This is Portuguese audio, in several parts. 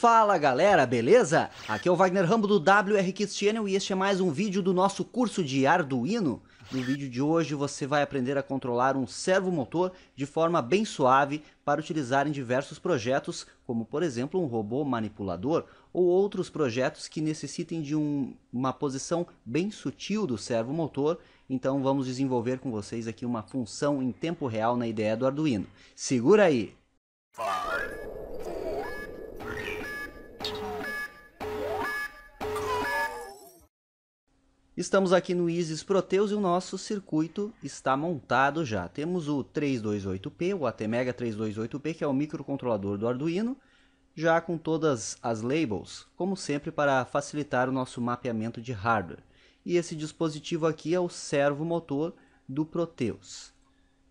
Fala galera, beleza? Aqui é o Wagner Rambo do WR Kids Channel e este é mais um vídeo do nosso curso de Arduino. No vídeo de hoje você vai aprender a controlar um servomotor de forma bem suave para utilizar em diversos projetos, como por exemplo um robô manipulador ou outros projetos que necessitem de uma posição bem sutil do servomotor. Então vamos desenvolver com vocês aqui uma função em tempo real na ideia do Arduino. Segura aí! Estamos aqui no Isis Proteus e o nosso circuito está montado já. Temos o 328P, o ATmega 328P, que é o microcontrolador do Arduino, já com todas as labels, como sempre para facilitar o nosso mapeamento de hardware. E esse dispositivo aqui é o servomotor do Proteus.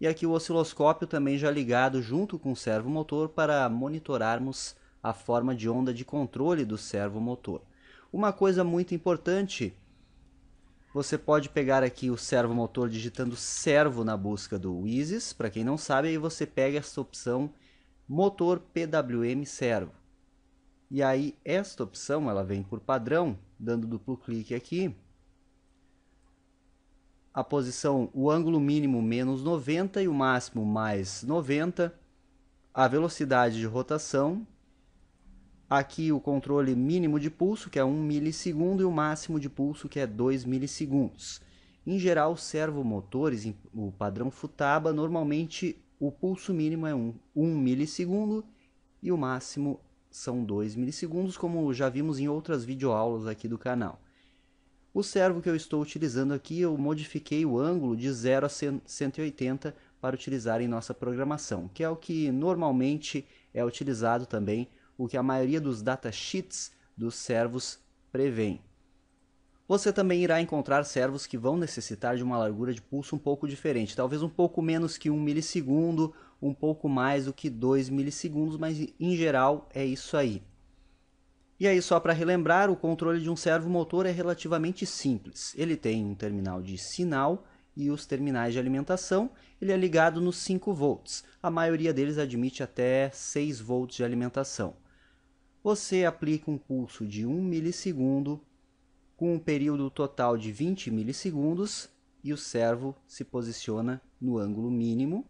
E aqui o osciloscópio também já ligado junto com o servomotor para monitorarmos a forma de onda de controle do servomotor. Uma coisa muito importante: você pode pegar aqui o servomotor digitando servo na busca do Isis. Para quem não sabe, aí você pega essa opção motor PWM servo. E aí esta opção ela vem por padrão, dando duplo clique aqui. A posição, o ângulo mínimo menos 90 e o máximo mais 90. A velocidade de rotação. Aqui o controle mínimo de pulso, que é 1 milissegundo, e o máximo de pulso, que é 2 milissegundos. Em geral, os servomotores, o padrão Futaba, normalmente o pulso mínimo é 1 milissegundo e o máximo são 2 milissegundos, como já vimos em outras videoaulas aqui do canal. O servo que eu estou utilizando aqui, eu modifiquei o ângulo de 0 a 180 para utilizar em nossa programação, que é o que normalmente é utilizado também, o que a maioria dos datasheets dos servos prevêem. Você também irá encontrar servos que vão necessitar de uma largura de pulso um pouco diferente, talvez um pouco menos que 1 milissegundo, um pouco mais do que 2 milissegundos, mas em geral é isso aí. E aí, só para relembrar, o controle de um servomotor é relativamente simples. Ele tem um terminal de sinal e os terminais de alimentação. Ele é ligado nos 5 volts. A maioria deles admite até 6 volts de alimentação. Você aplica um pulso de 1 milissegundo com um período total de 20 milissegundos e o servo se posiciona no ângulo mínimo.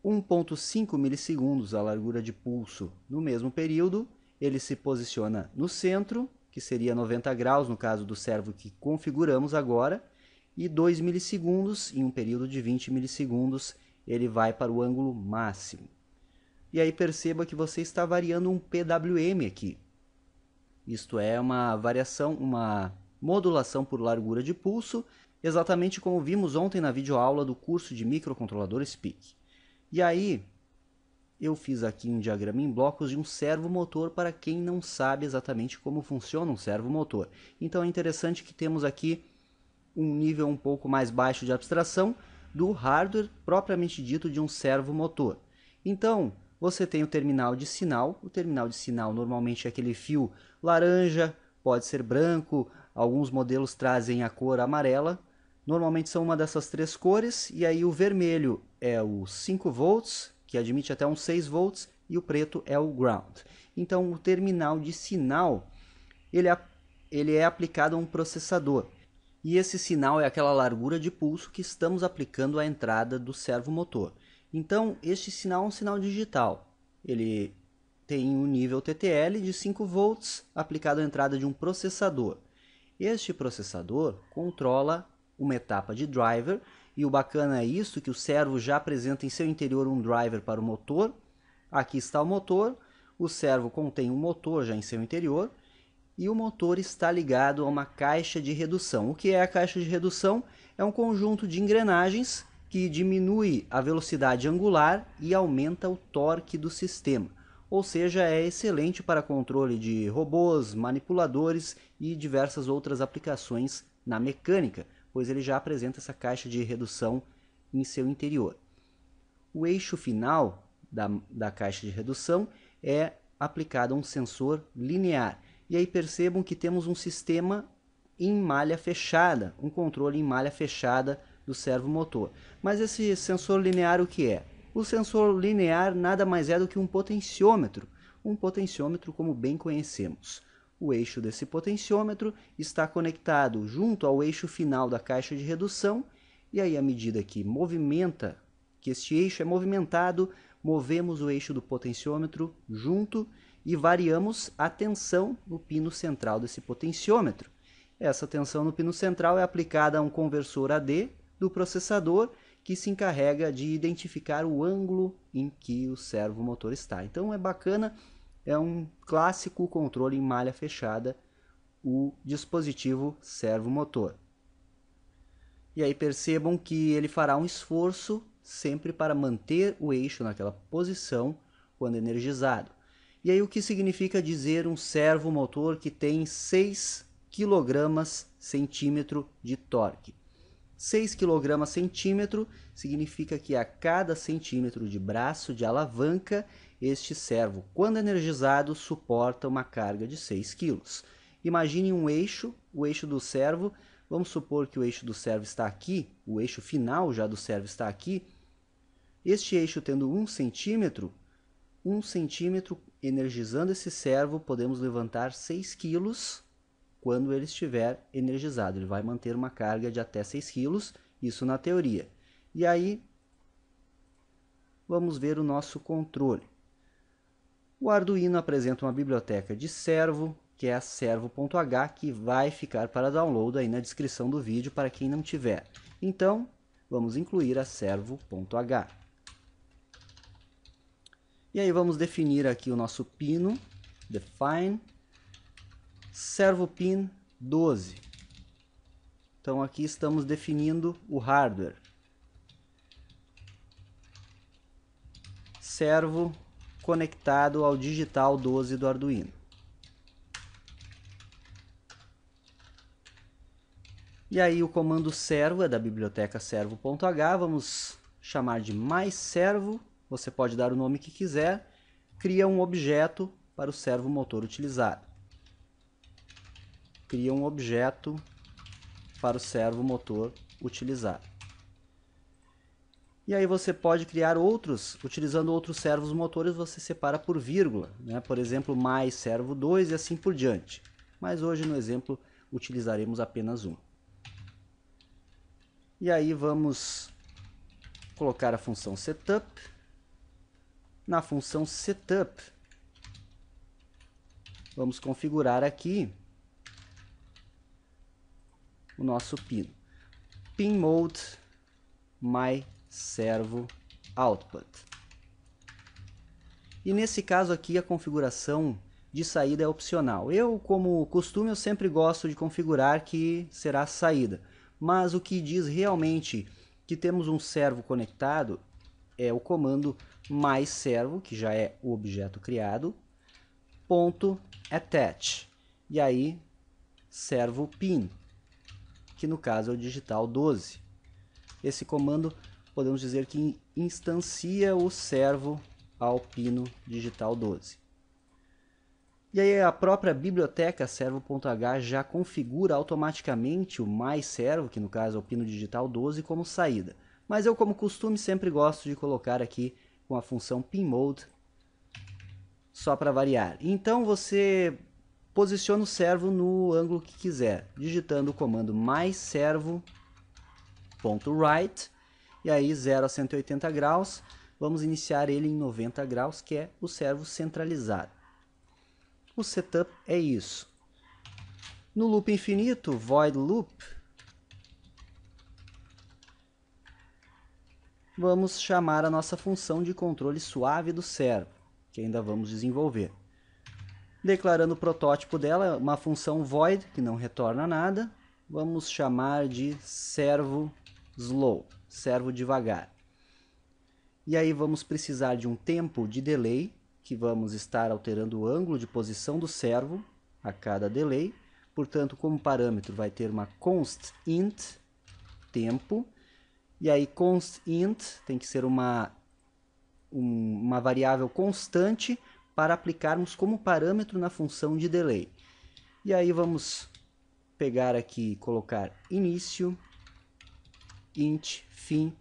1,5 milissegundos a largura de pulso no mesmo período. Ele se posiciona no centro, que seria 90 graus no caso do servo que configuramos agora. E 2 milissegundos, em um período de 20 milissegundos, ele vai para o ângulo máximo. E aí perceba que você está variando um PWM aqui. Isto é uma variação, uma modulação por largura de pulso, exatamente como vimos ontem na videoaula do curso de microcontroladores PIC. E aí eu fiz aqui um diagrama em blocos de um servomotor para quem não sabe exatamente como funciona um servomotor. Então é interessante que temos aqui um nível um pouco mais baixo de abstração do hardware propriamente dito de um servomotor. Então, você tem o terminal de sinal. O terminal de sinal normalmente é aquele fio laranja, pode ser branco, alguns modelos trazem a cor amarela. Normalmente são uma dessas 3 cores, e aí o vermelho é o 5 volts, que admite até uns 6 volts, e o preto é o ground. Então o terminal de sinal ele é aplicado a um processador. E esse sinal é aquela largura de pulso que estamos aplicando à entrada do servomotor. Então, este sinal é um sinal digital. Ele tem um nível TTL de 5 volts aplicado à entrada de um processador. Este processador controla uma etapa de driver, e o bacana é isso, que o servo já apresenta em seu interior um driver para o motor. Aqui está o motor, o servo contém um motor já em seu interior, e o motor está ligado a uma caixa de redução. O que é a caixa de redução? É um conjunto de engrenagens que diminui a velocidade angular e aumenta o torque do sistema. Ou seja, é excelente para controle de robôs, manipuladores e diversas outras aplicações na mecânica, pois ele já apresenta essa caixa de redução em seu interior. O eixo final da caixa de redução é aplicado a um sensor linear. E aí percebam que temos um sistema em malha fechada, um controle em malha fechada do servomotor. Mas esse sensor linear o que é? O sensor linear nada mais é do que um potenciômetro. um potenciômetro como bem conhecemos. O eixo desse potenciômetro está conectado junto ao eixo final da caixa de redução, e aí à medida que este eixo é movimentado, movemos o eixo do potenciômetro junto e variamos a tensão no pino central desse potenciômetro. Essa tensão no pino central é aplicada a um conversor AD do processador, que se encarrega de identificar o ângulo em que o servomotor está. Então é bacana, é um clássico controle em malha fechada, o dispositivo servomotor. E aí percebam que ele fará um esforço sempre para manter o eixo naquela posição quando energizado. E aí o que significa dizer um servomotor que tem 6 kg/cm de torque? 6 kg/cm significa que a cada centímetro de braço de alavanca, este servo, quando energizado, suporta uma carga de 6 kg. Imagine um eixo, o eixo do servo, vamos supor que o eixo do servo está aqui, o eixo final já do servo está aqui. Este eixo tendo 1 centímetro, energizando esse servo, podemos levantar 6 kg quando ele estiver energizado. Ele vai manter uma carga de até 6 kg, isso na teoria. E aí, vamos ver o nosso controle. O Arduino apresenta uma biblioteca de servo, que é a servo.h, que vai ficar para download aí na descrição do vídeo para quem não tiver. Então, vamos incluir a servo.h. E aí vamos definir aqui o nosso pino, define, servo pin 12. Então aqui estamos definindo o hardware. Servo conectado ao digital 12 do Arduino. E aí o comando servo é da biblioteca servo.h, vamos chamar de mais servo, você pode dar o nome que quiser, cria um objeto para o servomotor utilizado. Cria um objeto para o servomotor utilizado. E aí você pode criar outros, utilizando outros servos motores, você separa por vírgula, né? Por exemplo, mais servo 2 e assim por diante. Mas hoje no exemplo utilizaremos apenas um. E aí vamos colocar a função setup. Na função setup, vamos configurar aqui o nosso pino. Pin mode my servo output. E nesse caso aqui a configuração de saída é opcional. Eu, como costume, eu sempre gosto de configurar que será a saída. Mas o que diz realmente que temos um servo conectado é o comando mais servo, que já é o objeto criado, ponto attach. E aí servo pin, que no caso é o digital 12. Esse comando podemos dizer que instancia o servo ao pino digital 12. E aí a própria biblioteca servo.h já configura automaticamente o mais servo, que no caso é o pino digital 12, como saída. Mas eu, como costume, sempre gosto de colocar aqui com a função pinMode, só para variar. Então você posiciona o servo no ângulo que quiser, digitando o comando mais servo.right, e aí 0 a 180 graus, vamos iniciar ele em 90 graus, que é o servo centralizado. O setup é isso. No loop infinito, void loop, vamos chamar a nossa função de controle suave do servo, que ainda vamos desenvolver. Declarando o protótipo dela, uma função void, que não retorna nada, vamos chamar de servo slow, servo devagar. E aí vamos precisar de um tempo de delay, que vamos estar alterando o ângulo de posição do servo a cada delay. Portanto, como parâmetro vai ter uma const int tempo. E aí const int tem que ser uma variável constante para aplicarmos como parâmetro na função de delay. E aí vamos pegar aqui e colocar início, int, fim.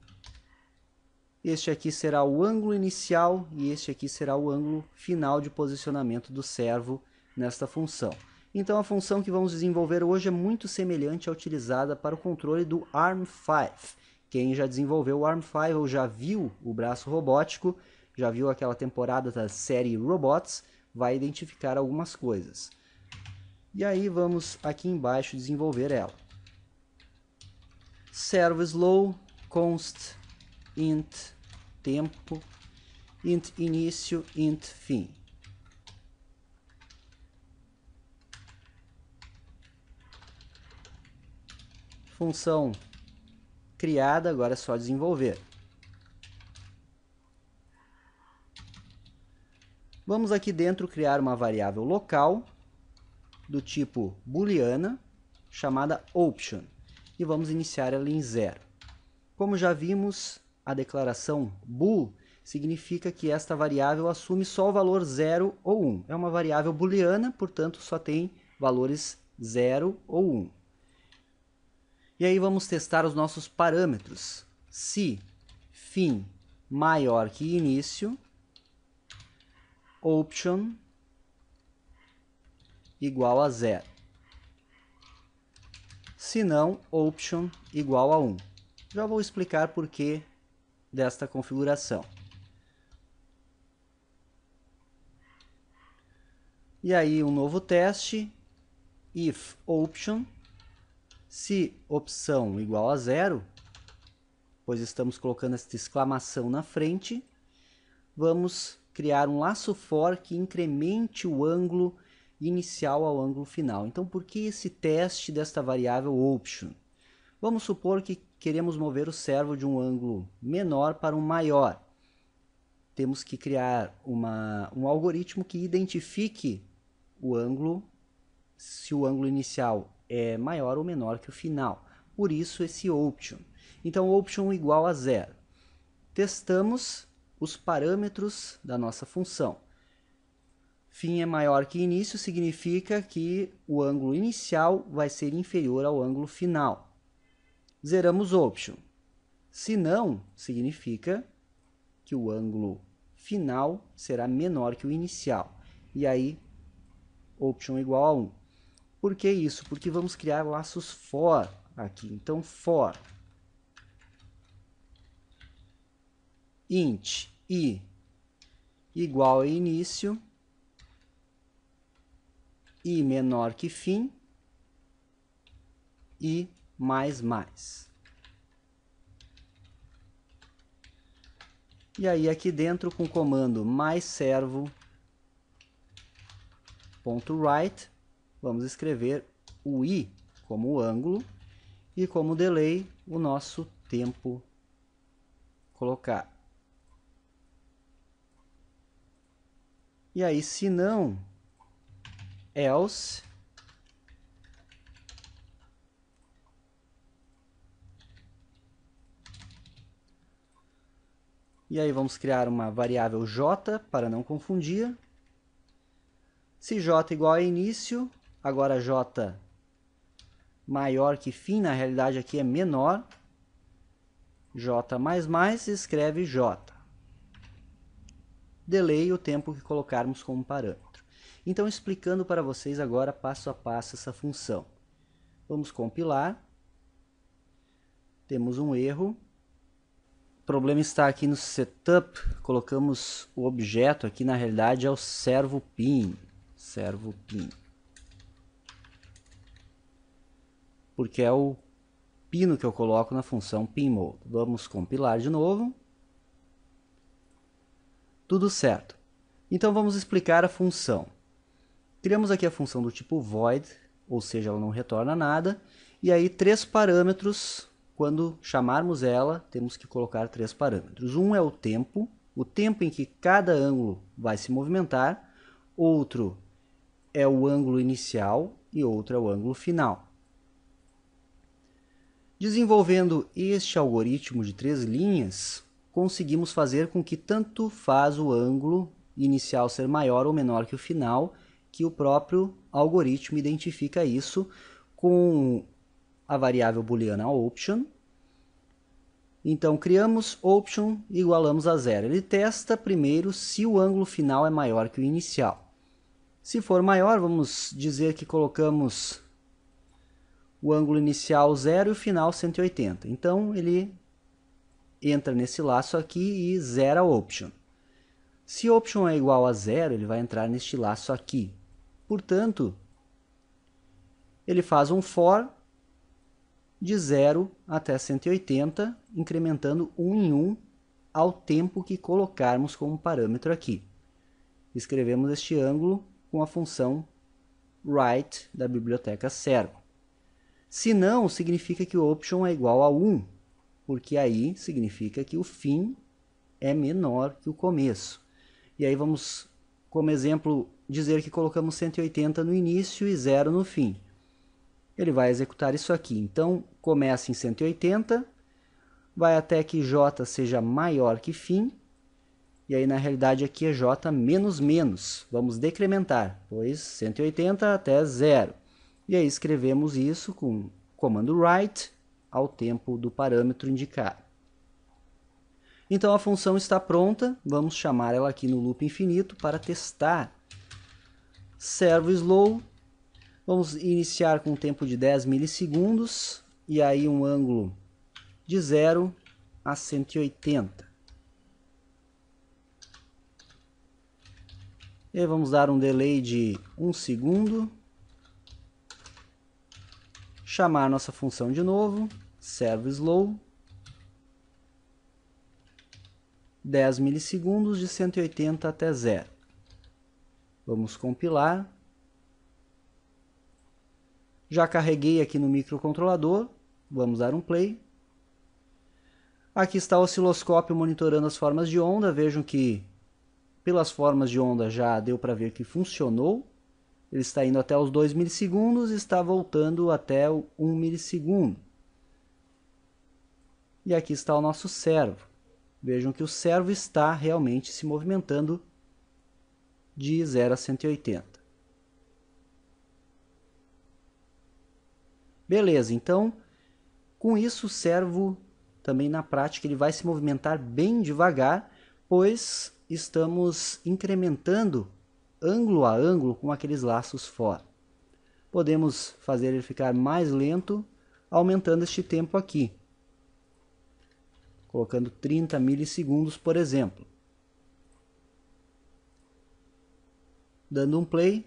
Este aqui será o ângulo inicial e este aqui será o ângulo final de posicionamento do servo nesta função. Então a função que vamos desenvolver hoje é muito semelhante à utilizada para o controle do ARM5. Quem já desenvolveu o ARM5 ou já viu o braço robótico, já viu aquela temporada da série Robots, vai identificar algumas coisas. E aí vamos aqui embaixo desenvolver ela. Servo slow, const int tempo, int início, int fim. Função criada, agora é só desenvolver. Vamos aqui dentro criar uma variável local do tipo booleana, chamada option, e vamos iniciar ela em 0. Como já vimos, a declaração bool significa que esta variável assume só o valor 0 ou 1. É uma variável booleana, portanto só tem valores 0 ou 1. E aí vamos testar os nossos parâmetros. Se fim maior que início, option igual a 0. Se não, option igual a 1. Já vou explicar por que desta configuração. E aí um novo teste, if option, se opção igual a 0, pois estamos colocando esta exclamação na frente, vamos criar um laço for que incremente o ângulo inicial ao ângulo final. Então, por que esse teste desta variável option? Vamos supor que queremos mover o servo de um ângulo menor para um maior. Temos que criar um algoritmo que identifique o ângulo, se o ângulo inicial é maior ou menor que o final. Por isso esse option. Então, option igual a 0. Testamos os parâmetros da nossa função. Fim é maior que início significa que o ângulo inicial vai ser inferior ao ângulo final. Zeramos option. Se não, significa que o ângulo final será menor que o inicial. E aí, option igual a 1. Por que isso? Porque vamos criar laços for aqui. Então, for int i igual a início, i menor que fim, i mais. E aí aqui dentro com o comando mais servo.write, vamos escrever o i como o ângulo e como delay o nosso tempo colocado. E aí se não, else, e aí vamos criar uma variável j para não confundir. Se j igual a início, agora j maior que fim, na realidade aqui é menor, j mais, escreve j. Delay o tempo que colocarmos como parâmetro. Então, explicando para vocês agora passo a passo essa função. Vamos compilar. Temos um erro. O problema está aqui no setup. Colocamos o objeto aqui, na realidade é o servo pin. Porque é o pino que eu coloco na função pinMode. Vamos compilar de novo. Tudo certo. Então vamos explicar a função. Criamos aqui a função do tipo void, ou seja, ela não retorna nada. E aí 3 parâmetros, quando chamarmos ela, temos que colocar 3 parâmetros. Um é o tempo em que cada ângulo vai se movimentar. Outro é o ângulo inicial e outro é o ângulo final. Desenvolvendo este algoritmo de 3 linhas, conseguimos fazer com que tanto faz o ângulo inicial ser maior ou menor que o final, que o próprio algoritmo identifica isso com a variável booleana option Então criamos option e igualamos a 0. Ele testa primeiro se o ângulo final é maior que o inicial. Se for maior, vamos dizer que colocamos o ângulo inicial 0 e o final 180. Então ele entra nesse laço aqui e zera option. Se option é igual a 0, ele vai entrar neste laço aqui. Portanto, ele faz um for de 0 até 180, incrementando 1 em 1 ao tempo que colocarmos como parâmetro aqui. Escrevemos este ângulo com a função write da biblioteca servo. Se não, significa que o option é igual a 1, porque aí significa que o fim é menor que o começo. E aí vamos, como exemplo, dizer que colocamos 180 no início e 0 no fim. Ele vai executar isso aqui. Então, começa em 180, vai até que j seja maior que fim, e aí na realidade aqui é j menos menos. Vamos decrementar, pois 180 até 0. E aí escrevemos isso com o comando write ao tempo do parâmetro indicado. Então a função está pronta, vamos chamar ela aqui no loop infinito para testar. Servo slow, vamos iniciar com um tempo de 10 milissegundos e aí um ângulo de 0 a 180. E aí vamos dar um delay de 1 segundo. Chamar nossa função de novo, servo slow. 10 milissegundos de 180 até 0. Vamos compilar. Já carreguei aqui no microcontrolador. Vamos dar um play. Aqui está o osciloscópio monitorando as formas de onda. Vejam que pelas formas de onda já deu para ver que funcionou. Ele está indo até os 2 milissegundos e está voltando até o 1 milissegundo. E aqui está o nosso servo. Vejam que o servo está realmente se movimentando de 0 a 180. Beleza, então, com isso o servo também na prática ele vai se movimentar bem devagar, pois estamos incrementando ângulo a ângulo com aqueles laços fora. Podemos fazer ele ficar mais lento, aumentando este tempo aqui. Colocando 30 milissegundos, por exemplo. Dando um play,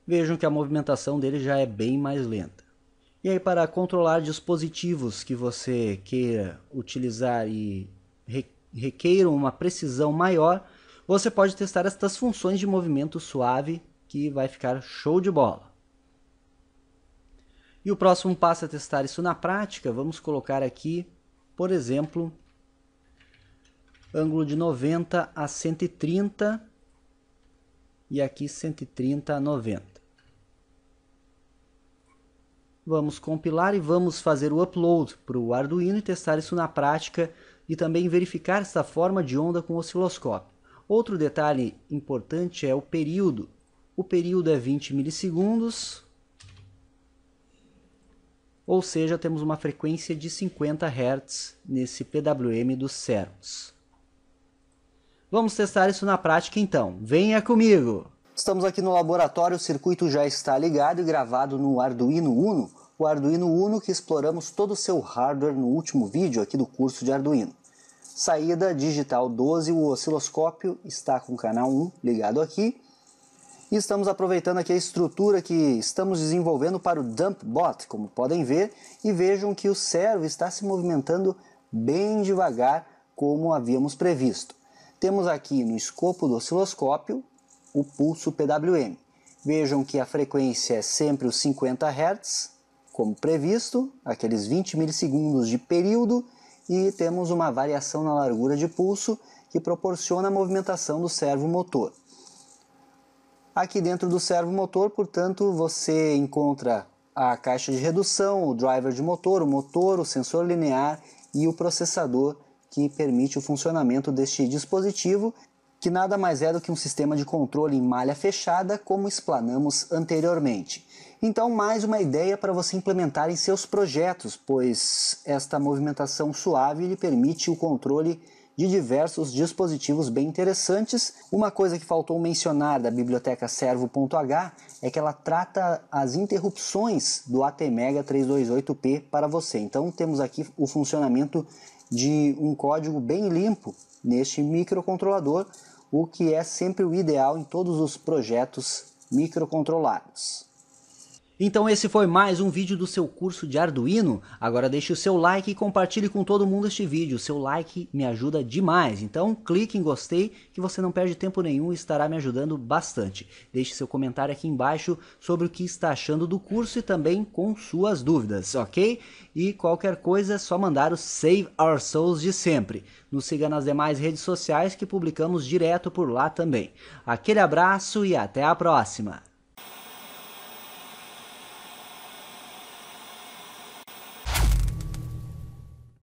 vejam que a movimentação dele já é bem mais lenta. E aí, para controlar dispositivos que você queira utilizar e requeiram uma precisão maior, você pode testar estas funções de movimento suave, que vai ficar show de bola. E o próximo passo é testar isso na prática. Vamos colocar aqui, por exemplo, ângulo de 90 a 130 e aqui 130 a 90. Vamos compilar e vamos fazer o upload para o Arduino e testar isso na prática e também verificar essa forma de onda com o osciloscópio. Outro detalhe importante é o período. O período é 20 milissegundos, ou seja, temos uma frequência de 50 Hz nesse PWM dos servos. Vamos testar isso na prática então. Venha comigo! Estamos aqui no laboratório, o circuito já está ligado e gravado no Arduino Uno. O Arduino Uno que exploramos todo o seu hardware no último vídeo aqui do curso de Arduino. Saída digital 12, o osciloscópio está com o canal 1 ligado aqui. E estamos aproveitando aqui a estrutura que estamos desenvolvendo para o DumpBot, como podem ver. E vejam que o servo está se movimentando bem devagar, como havíamos previsto. Temos aqui no escopo do osciloscópio o pulso PWM. Vejam que a frequência é sempre os 50 Hz, como previsto, aqueles 20 milissegundos de período, e temos uma variação na largura de pulso que proporciona a movimentação do servo motor. Aqui dentro do servo motor, portanto, você encontra a caixa de redução, o driver de motor, o sensor linear e o processador que permite o funcionamento deste dispositivo. que nada mais é do que um sistema de controle em malha fechada, como explanamos anteriormente. Então, mais uma ideia para você implementar em seus projetos, pois esta movimentação suave lhe permite o controle de diversos dispositivos bem interessantes. Uma coisa que faltou mencionar da biblioteca Servo.h é que ela trata as interrupções do ATmega 328P para você. Então temos aqui o funcionamento de um código bem limpo neste microcontrolador, o que é sempre o ideal em todos os projetos microcontrolados. Então esse foi mais um vídeo do seu curso de Arduino. Agora deixe o seu like e compartilhe com todo mundo este vídeo. O seu like me ajuda demais. Então clique em gostei que você não perde tempo nenhum e estará me ajudando bastante. Deixe seu comentário aqui embaixo sobre o que está achando do curso e também com suas dúvidas, ok? E qualquer coisa é só mandar o Save Our Souls de sempre. Nos siga nas demais redes sociais que publicamos direto por lá também. Aquele abraço e até a próxima!